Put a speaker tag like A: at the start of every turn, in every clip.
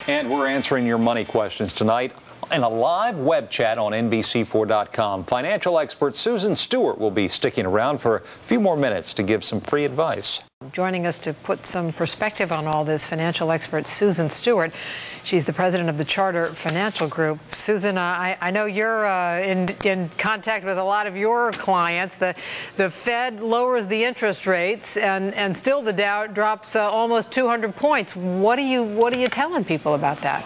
A: And we're answering your money questions tonight in a live web chat on NBC4.com. Financial expert Susan Stewart will be sticking around for a few more minutes to give some free advice.
B: Joining us to put some perspective on all this, financial expert Susan Stewart. She's the president of the Charter Financial Group. Susan, I know you're in contact with a lot of your clients. The Fed lowers the interest rates, and still the Dow drops almost 200 points. What are you telling people about that?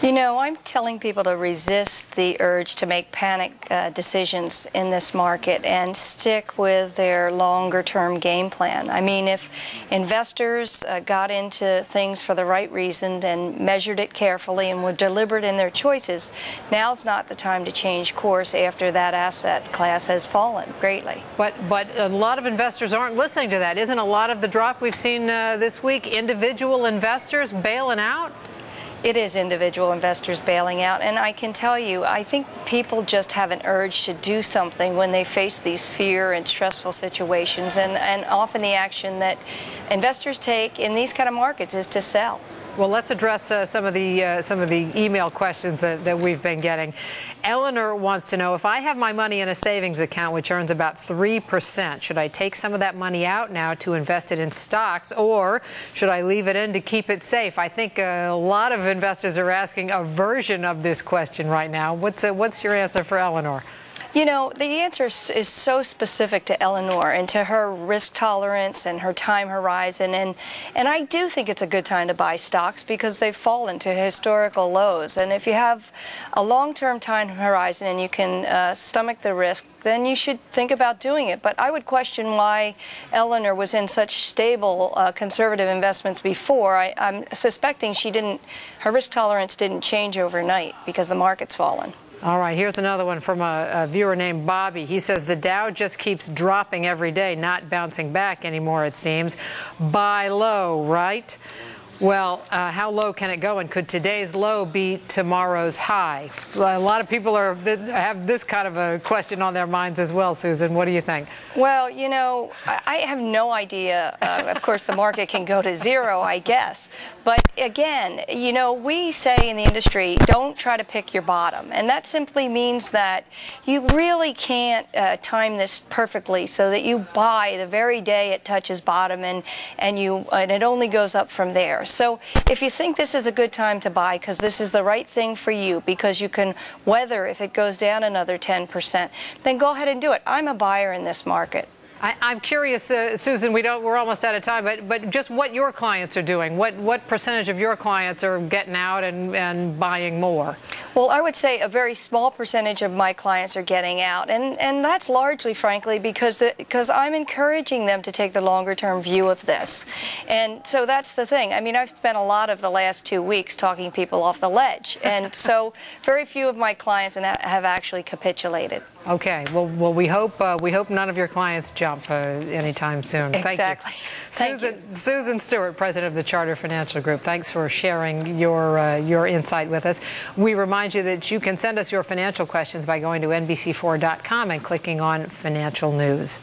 C: You know, I'm telling people to resist the urge to make panic decisions in this market and stick with their longer-term game plan. I mean, if investors got into things for the right reason and measured it carefully and were deliberate in their choices, now's not the time to change course after that asset class has fallen greatly.
B: But a lot of investors aren't listening to that. Isn't a lot of the drop we've seen this week individual investors bailing out?
C: It is individual investors bailing out, and I can tell you, I think people just have an urge to do something when they face these fear and stressful situations, and often the action that investors take in these kind of markets is to sell.
B: Well, let's address some of the email questions that we've been getting. Eleanor wants to know, if I have my money in a savings account which earns about 3%, should I take some of that money out now to invest it in stocks, or should I leave it in to keep it safe? I think a lot of investors are asking a version of this question right now. What's your answer for Eleanor?
C: You know, the answer is so specific to Eleanor and to her risk tolerance and her time horizon. And I do think it's a good time to buy stocks because they've fallen to historical lows. And if you have a long-term time horizon and you can stomach the risk, then you should think about doing it. But I would question why Eleanor was in such stable conservative investments before. I'm suspecting her risk tolerance didn't change overnight because the market's fallen.
B: All right, here's another one from a viewer named Bobby. He says the Dow just keeps dropping every day, not bouncing back anymore, it seems. Buy low, right? Well, how low can it go, and could today's low be tomorrow's high? A lot of people have this kind of a question on their minds as well, Susan. What do you think?
C: Well, you know, I have no idea. Of course, the market can go to zero, I guess. But again, you know, we say in the industry, don't try to pick your bottom. And that simply means that you really can't time this perfectly so that you buy the very day it touches bottom and it only goes up from there. So if you think this is a good time to buy because this is the right thing for you, because you can weather if it goes down another 10%, then go ahead and do it. I'm a buyer in this market.
B: I'm curious, Susan, we're almost out of time, but just what your clients are doing. What percentage of your clients are getting out and buying more?
C: Well, I would say a very small percentage of my clients are getting out, and that's largely, frankly, because I'm encouraging them to take the longer-term view of this. And so that's the thing. I mean, I've spent a lot of the last 2 weeks talking people off the ledge, and so very few of my clients have actually capitulated.
B: Okay. Well, we hope none of your clients jump anytime soon.
C: Exactly.
B: Thank you. Susan Stewart, president of the Charter Financial Group. Thanks for sharing your insight with us. We remind you that you can send us your financial questions by going to NBC4.com and clicking on Financial News.